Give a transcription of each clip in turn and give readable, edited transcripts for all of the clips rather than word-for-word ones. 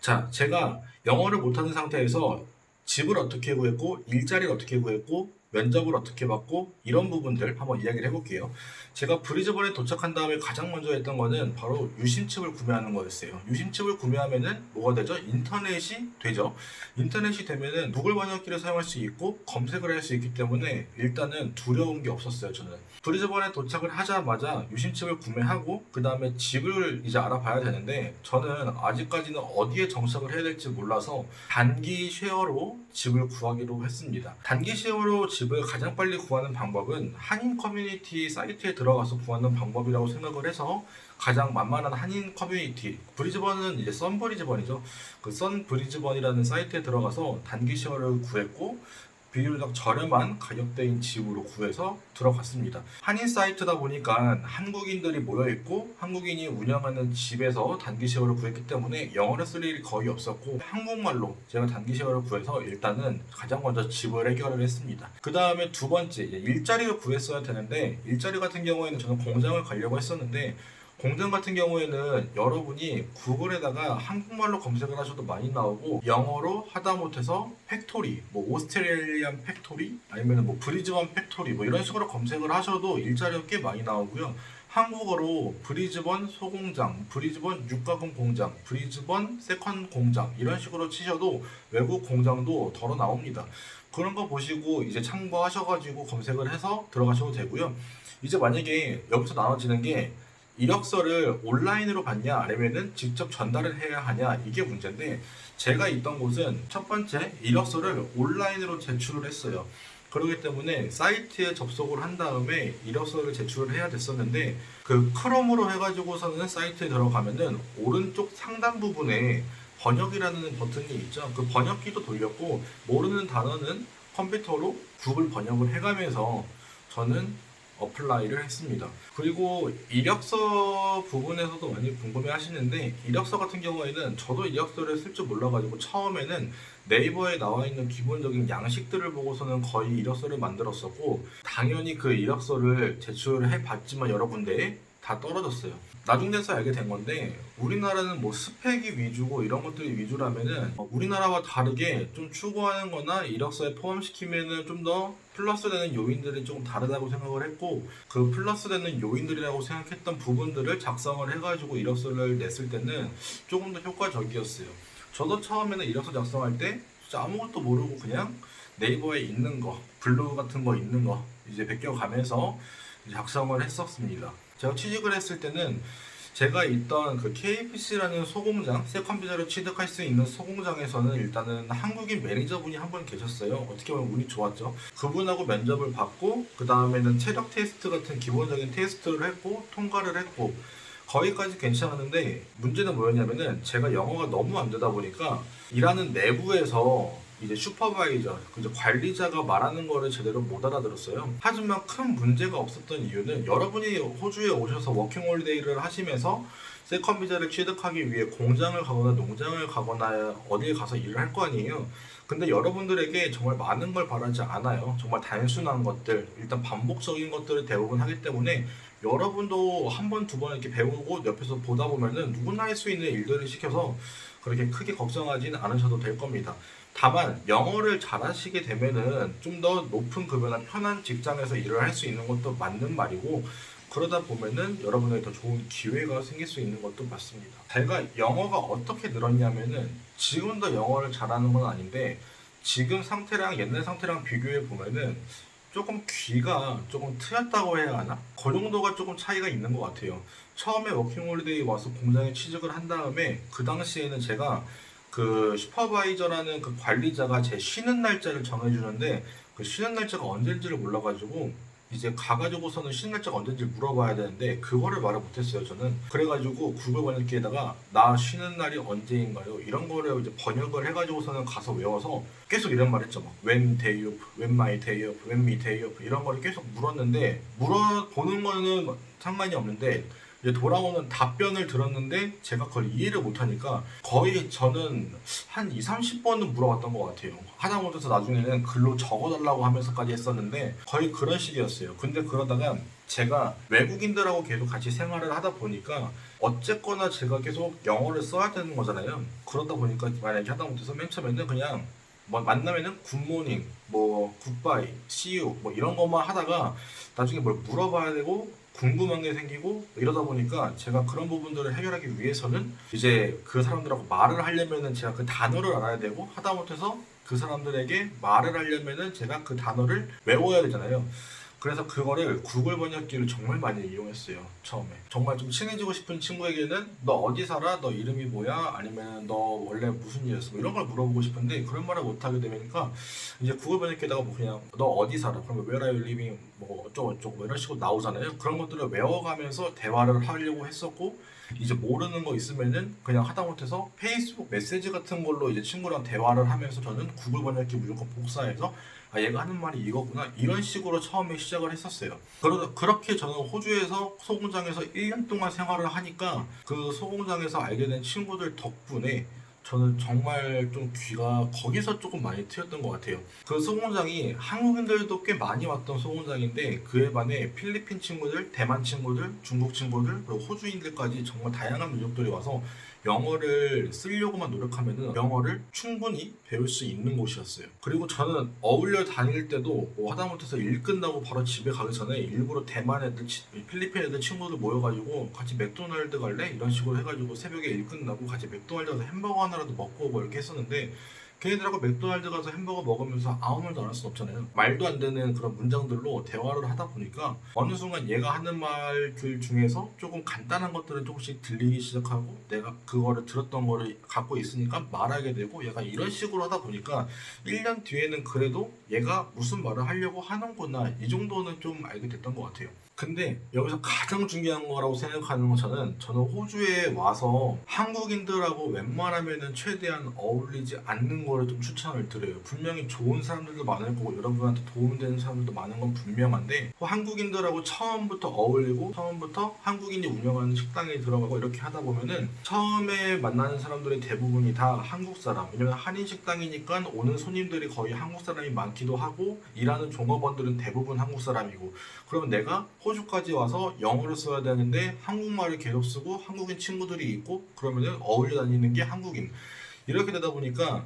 자, 제가 영어를 못하는 상태에서 집을 어떻게 구했고, 일자리를 어떻게 구했고, 면접을 어떻게 받고, 이런 부분들 한번 이야기를 해볼게요. 제가 브리즈번에 도착한 다음에 가장 먼저 했던 거는 바로 유심칩을 구매하는 거였어요. 유심칩을 구매하면은 뭐가 되죠? 인터넷이 되죠. 인터넷이 되면은 구글 번역기를 사용할 수 있고, 검색을 할 수 있기 때문에 일단은 두려운 게 없었어요, 저는. 브리즈번에 도착을 하자마자 유심칩을 구매하고 그 다음에 집을 이제 알아봐야 되는데 저는 아직까지는 어디에 정착을 해야 될지 몰라서 단기 쉐어로 집을 구하기로 했습니다. 단기 쉐어로 집을 가장 빨리 구하는 방법은 한인 커뮤니티 사이트에 들어가서 구하는 방법이라고 생각을 해서 가장 만만한 한인 커뮤니티 브리즈번은 이제 선 브리즈번이죠. 그 선 브리즈번이라는 사이트에 들어가서 단기 쉐어를 구했고 비교적 저렴한 가격대인 집으로 구해서 들어갔습니다. 한인 사이트다 보니까 한국인들이 모여있고 한국인이 운영하는 집에서 단기 쉐어를 구했기 때문에 영어를 쓸 일이 거의 없었고 한국말로 제가 단기 쉐어를 구해서 일단은 가장 먼저 집을 해결을 했습니다. 그 다음에 두 번째 일자리를 구했어야 되는데 일자리 같은 경우에는 저는 공장을 가려고 했었는데 공장 같은 경우에는 여러분이 구글에다가 한국말로 검색을 하셔도 많이 나오고 영어로 하다못해서 팩토리, 뭐 오스트레일리안 팩토리 아니면 뭐 브리즈번 팩토리 뭐 이런 식으로 검색을 하셔도 일자리가 꽤 많이 나오고요. 한국어로 브리즈번 소공장, 브리즈번 육가공 공장, 브리즈번 세컨 공장 이런 식으로 치셔도 외국 공장도 덜어 나옵니다. 그런 거 보시고 이제 참고하셔가지고 검색을 해서 들어가셔도 되고요. 이제 만약에 여기서 나눠지는 게 이력서를 온라인으로 받냐 아니면은 직접 전달을 해야 하냐 이게 문제인데 제가 있던 곳은 첫 번째 이력서를 온라인으로 제출을 했어요. 그렇기 때문에 사이트에 접속을 한 다음에 이력서를 제출을 해야 됐었는데 그 크롬으로 해가지고서는 사이트에 들어가면은 오른쪽 상단 부분에 번역이라는 버튼이 있죠. 그 번역기도 돌렸고 모르는 단어는 컴퓨터로 구글 번역을 해가면서 저는 어플라이를 했습니다. 그리고 이력서 부분에서도 많이 궁금해 하시는데 이력서 같은 경우에는 저도 이력서를 쓸 줄 몰라가지고 처음에는 네이버에 나와 있는 기본적인 양식들을 보고서는 거의 이력서를 만들었었고 당연히 그 이력서를 제출을 해봤지만 여러 군데에 다 떨어졌어요. 나중 돼서 알게 된 건데 우리나라는 뭐 스펙이 위주고 이런 것들이 위주라면은 우리나라와 다르게 좀 추구하는 거나 이력서에 포함시키면은 좀 더 플러스 되는 요인들이 조금 다르다고 생각을 했고 그 플러스 되는 요인들이라고 생각했던 부분들을 작성을 해가지고 이력서를 냈을 때는 조금 더 효과적이었어요. 저도 처음에는 이력서 작성할 때 진짜 아무것도 모르고 그냥 네이버에 있는 거 블로그 같은 거 있는 거 이제 베껴가면서 작성을 했었습니다. 제가 취직을 했을 때는 제가 있던 그 KPC라는 소공장, 세컨비자를 취득할 수 있는 소공장에서는 일단은 한국인 매니저분이 한 분 계셨어요. 어떻게 보면 운이 좋았죠. 그분하고 면접을 받고 그 다음에는 체력 테스트 같은 기본적인 테스트를 했고 통과를 했고 거기까지 괜찮았는데 문제는 뭐였냐면은 제가 영어가 너무 안 되다 보니까 일하는 내부에서 이제 슈퍼바이저, 이제 관리자가 말하는 거를 제대로 못 알아들었어요. 하지만 큰 문제가 없었던 이유는 여러분이 호주에 오셔서 워킹홀리데이를 하시면서 세컨 비자를 취득하기 위해 공장을 가거나 농장을 가거나 어디에 가서 일을 할 거 아니에요. 근데 여러분들에게 정말 많은 걸 바라지 않아요. 정말 단순한 것들, 일단 반복적인 것들을 대부분 하기 때문에 여러분도 한 번, 두 번 이렇게 배우고 옆에서 보다 보면은 누구나 할 수 있는 일들을 시켜서 그렇게 크게 걱정하지는 않으셔도 될 겁니다. 다만 영어를 잘하시게 되면은 좀 더 높은 급여나 편한 직장에서 일을 할 수 있는 것도 맞는 말이고 그러다 보면은 여러분에게 더 좋은 기회가 생길 수 있는 것도 맞습니다. 제가 영어가 어떻게 늘었냐면은 지금도 영어를 잘하는 건 아닌데 지금 상태랑 옛날 상태랑 비교해 보면은 조금 귀가 조금 트였다고 해야 하나? 그 정도가 조금 차이가 있는 것 같아요. 처음에 워킹홀리데이 와서 공장에 취직을 한 다음에 그 당시에는 제가 그 슈퍼바이저라는 그 관리자가 제 쉬는 날짜를 정해주는데 그 쉬는 날짜가 언제인지를 몰라가지고 이제 가가지고서는 쉬는 날짜가 언제인지 물어봐야 되는데 그거를 말을 못했어요 저는. 그래가지고 구글 번역기에다가 나 쉬는 날이 언제인가요? 이런 거를 이제 번역을 해가지고서는 가서 외워서 계속 이런 말 했죠. 막 when day off, when my day off, when me day off 이런 거를 계속 물었는데 물어보는 거는 상관이 없는데 이제 돌아오는 답변을 들었는데 제가 그걸 이해를 못하니까 거의 저는 한 2, 30번은 물어봤던 것 같아요. 하다못해서 나중에는 글로 적어달라고 하면서까지 했었는데 거의 그런 식이었어요. 근데 그러다가 제가 외국인들하고 계속 같이 생활을 하다 보니까 어쨌거나 제가 계속 영어를 써야 되는 거잖아요. 그러다 보니까 만약에 하다못해서 맨 처음에는 그냥 뭐 만나면은 굿모닝, 뭐 굿바이, 씨유 뭐 이런 것만 하다가 나중에 뭘 물어봐야 되고 궁금한 게 생기고 이러다 보니까 제가 그런 부분들을 해결하기 위해서는 이제 그 사람들하고 말을 하려면은 제가 그 단어를 알아야 되고 하다못해서 그 사람들에게 말을 하려면은 제가 그 단어를 외워야 되잖아요. 그래서 그거를 구글 번역기를 정말 많이 이용했어요. 처음에. 정말 좀 친해지고 싶은 친구에게는 너 어디 살아? 너 이름이 뭐야? 아니면 너 원래 무슨 일 했어? 뭐 이런 걸 물어보고 싶은데 그런 말을 못 하게 되니까 이제 구글 번역기에다가 뭐 그냥 너 어디 살아? 그러면 where are you living? 뭐 어쩌고 저쩌고 뭐 이런 식으로 나오잖아요. 그런 것들을 외워가면서 대화를 하려고 했었고 이제 모르는 거 있으면은 그냥 하다못해서 페이스북 메시지 같은 걸로 이제 친구랑 대화를 하면서 저는 구글 번역기 무조건 복사해서 아 얘가 하는 말이 이거구나 이런 식으로 처음에 시작을 했었어요. 그렇게 저는 호주에서 소공장에서 1년 동안 생활을 하니까 그 소공장에서 알게 된 친구들 덕분에 저는 정말 좀 귀가 거기서 조금 많이 트였던 것 같아요. 그 소공장이 한국인들도 꽤 많이 왔던 소공장인데 그에 반해 필리핀 친구들, 대만 친구들, 중국 친구들, 그리고 호주인들까지 정말 다양한 민족들이 와서 영어를 쓰려고만 노력하면은 영어를 충분히 배울 수 있는 곳이었어요. 그리고 저는 어울려 다닐 때도 뭐 하다못해서 일 끝나고 바로 집에 가기 전에 일부러 대만 애들, 필리핀 애들 친구들 모여가지고 같이 맥도날드 갈래? 이런 식으로 해가지고 새벽에 일 끝나고 같이 맥도날드 가서 햄버거 하나라도 먹고 오고 이렇게 했었는데 걔네들하고 맥도날드 가서 햄버거 먹으면서 아무 말도 안 할 수 없잖아요. 말도 안 되는 그런 문장들로 대화를 하다 보니까 어느 순간 얘가 하는 말들 중에서 조금 간단한 것들은 조금씩 들리기 시작하고 내가 그거를 들었던 거를 갖고 있으니까 말하게 되고 얘가 이런 식으로 하다 보니까 1년 뒤에는 그래도 얘가 무슨 말을 하려고 하는구나 이 정도는 좀 알게 됐던 것 같아요. 근데 여기서 가장 중요한 거라고 생각하는 건 저는 호주에 와서 한국인들하고 웬만하면은 최대한 어울리지 않는 거를 좀 추천을 드려요. 분명히 좋은 사람들도 많을 거고 여러분한테 도움되는 사람들도 많은 건 분명한데 한국인들하고 처음부터 어울리고 처음부터 한국인이 운영하는 식당에 들어가고 이렇게 하다 보면은 처음에 만나는 사람들의 대부분이 다 한국 사람. 왜냐면 한인 식당이니까 오는 손님들이 거의 한국 사람이 많기도 하고 일하는 종업원들은 대부분 한국 사람이고 그러면 내가 호주까지 와서 영어를 써야 되는데 한국말을 계속 쓰고 한국인 친구들이 있고 그러면은 어울려 다니는 게 한국인. 이렇게 되다 보니까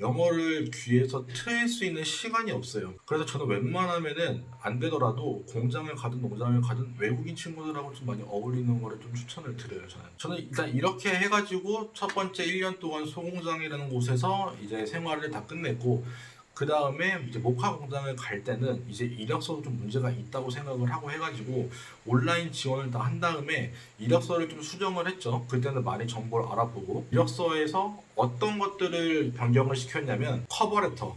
영어를 귀에서 트일 수 있는 시간이 없어요. 그래서 저는 웬만하면은 안 되더라도 공장을 가든 농장을 가든 외국인 친구들하고 좀 많이 어울리는 거를 좀 추천을 드려요. 저는 일단 이렇게 해가지고 첫 번째 1년 동안 소공장이라는 곳에서 이제 생활을 다 끝냈고 그 다음에 이제 목화 공장을 갈 때는 이제 이력서도 좀 문제가 있다고 생각을 하고 해가지고 온라인 지원을 다 한 다음에 이력서를 좀 수정을 했죠. 그때는 많이 정보를 알아보고 이력서에서 어떤 것들을 변경을 시켰냐면 커버레터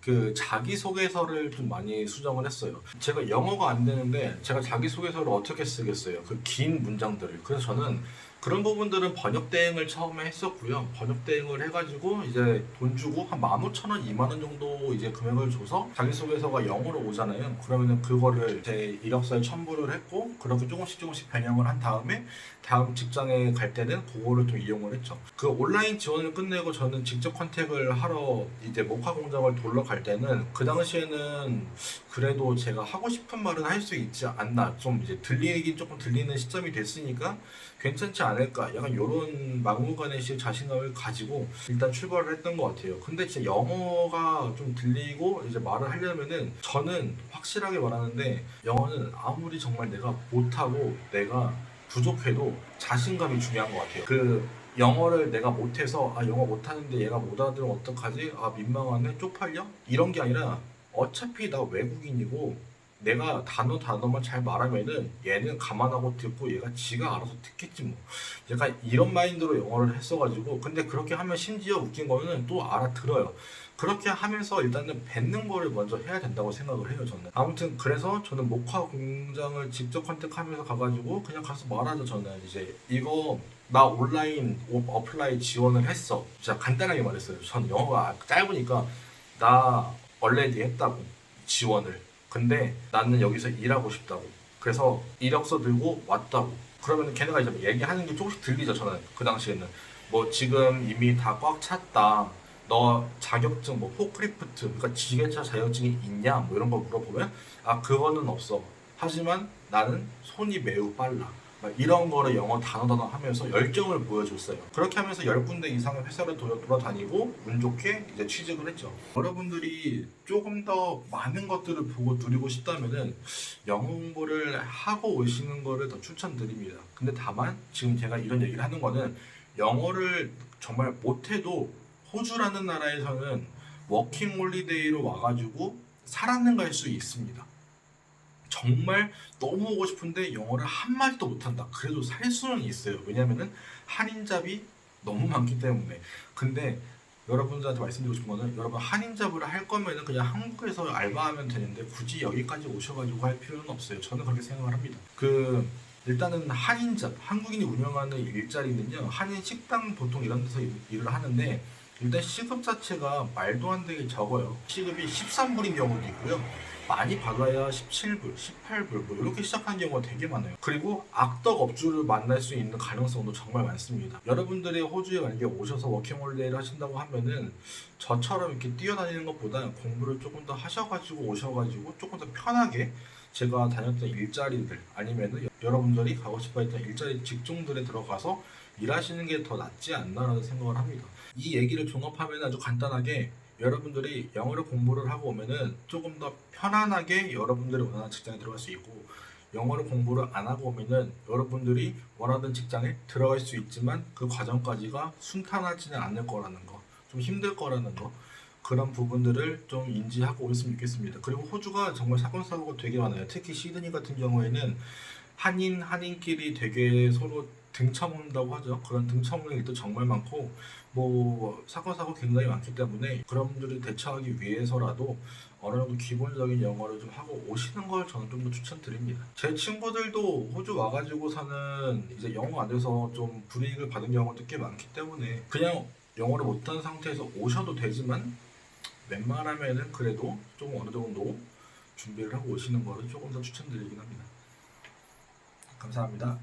그 자기소개서를 좀 많이 수정을 했어요. 제가 영어가 안 되는데 제가 자기소개서를 어떻게 쓰겠어요? 그 긴 문장들을. 그래서 저는 그런 부분들은 번역 대행을 처음에 했었고요. 번역 대행을 해가지고 이제 돈 주고 한 15,000원, 2만 원 정도 이제 금액을 줘서 자기소개서가 영어로 오잖아요. 그러면은 그거를 제 이력서에 첨부를 했고 그렇게 조금씩 변형을 한 다음에 다음 직장에 갈 때는 그거를 좀 이용을 했죠. 그 온라인 지원을 끝내고 저는 직접 컨택을 하러 이제 목화 공장을 돌러 갈 때는 그 당시에는 그래도 제가 하고 싶은 말은 할 수 있지 않나 좀 이제 들리긴 조금 들리는 시점이 됐으니까 괜찮지 않을까 약간 이런 막무가내식 자신감을 가지고 일단 출발을 했던 것 같아요. 근데 진짜 영어가 좀 들리고 이제 말을 하려면은 저는 확실하게 말하는데 영어는 아무리 정말 내가 못하고 내가 부족해도 자신감이 중요한 것 같아요. 그 영어를 내가 못해서 아 영어 못하는데 얘가 못 알아들으면 어떡하지? 아 민망하네? 쪽팔려? 이런 게 아니라 어차피 나 외국인이고 내가 단어만 잘 말하면은 얘는 감안하고 듣고 얘가 지가 알아서 듣겠지 뭐. 약간 이런 마인드로 영어를 했어가지고 근데 그렇게 하면 심지어 웃긴 거는 또 알아들어요. 그렇게 하면서 일단은 뱉는 거를 먼저 해야 된다고 생각을 해요 저는. 아무튼 그래서 저는 목화 공장을 직접 컨택하면서 가가지고 그냥 가서 말하죠 저는. 이제 이거 나 온라인 어플라이 지원을 했어. 진짜 간단하게 말했어요. 저는 영어가 짧으니까 나 얼레디 했다고 지원을. 근데 나는 여기서 일하고 싶다고. 그래서 이력서 들고 왔다고. 그러면 걔네가 이제 얘기하는 게 조금씩 들리죠 저는. 그 당시에는 뭐 지금 이미 다 꽉 찼다. 너 자격증 뭐 포크리프트 그러니까 지게차 자격증이 있냐 뭐 이런 거 물어보면 아 그거는 없어. 하지만 나는 손이 매우 빨라. 막 이런 거를 영어 단어 하면서 열정을 보여줬어요. 그렇게 하면서 10군데 이상의 회사를 돌아다니고 운 좋게 이제 취직을 했죠. 여러분들이 조금 더 많은 것들을 보고 누리고 싶다면은 영어 공부를 하고 오시는 거를 더 추천드립니다. 근데 다만 지금 제가 이런 얘기를 하는 거는 영어를 정말 못해도 호주라는 나라에서는 워킹 홀리데이로 와가지고 살았는가 할 수 있습니다. 정말 너무 오고 싶은데 영어를 한마디도 못한다. 그래도 살 수는 있어요. 왜냐면은 한인잡이 너무 많기 때문에. 근데 여러분들한테 말씀드리고 싶은 거는 여러분 한인잡을 할 거면은 그냥 한국에서 알바하면 되는데 굳이 여기까지 오셔가지고 할 필요는 없어요. 저는 그렇게 생각을 합니다. 일단은 한인잡, 한국인이 운영하는 일자리는요. 한인 식당 보통 이런 데서 일을 하는데 일단 시급 자체가 말도 안 되게 적어요. 시급이 13불인 경우도 있고요. 많이 받아야 17불, 18불 뭐 이렇게 시작하는 경우가 되게 많아요. 그리고 악덕 업주를 만날 수 있는 가능성도 정말 많습니다. 여러분들이 호주에 만약에 오셔서 워킹홀리데이를 하신다고 하면은 저처럼 이렇게 뛰어다니는 것보다 공부를 조금 더 하셔가지고 오셔가지고 조금 더 편하게 제가 다녔던 일자리들 아니면은 여러분들이 가고 싶어 했던 일자리 직종들에 들어가서 일하시는 게 더 낫지 않나라는 생각을 합니다. 이 얘기를 종합하면 아주 간단하게 여러분들이 영어를 공부를 하고 오면은 조금 더 편안하게 여러분들이 원하는 직장에 들어갈 수 있고 영어를 공부를 안 하고 오면은 여러분들이 원하는 직장에 들어갈 수 있지만 그 과정까지가 순탄하지는 않을 거라는 거, 좀 힘들 거라는 거 그런 부분들을 좀 인지하고 오셨으면 좋겠습니다. 그리고 호주가 정말 사건 사고가 되게 많아요. 특히 시드니 같은 경우에는 한인끼리 되게 서로 등쳐먹는다고 하죠. 그런 등쳐먹는 일도 정말 많고 뭐 사건 사고 굉장히 많기 때문에 그런 분들을 대처하기 위해서라도 어느 정도 기본적인 영어를 좀 하고 오시는 걸 저는 좀 더 추천드립니다. 제 친구들도 호주 와가지고서는 이제 영어 안 돼서 좀 불이익을 받은 경우도 꽤 많기 때문에 그냥 영어를 못하는 상태에서 오셔도 되지만 웬만하면은 그래도 좀 어느 정도 준비를 하고 오시는 거를 조금 더 추천드리긴 합니다. 감사합니다.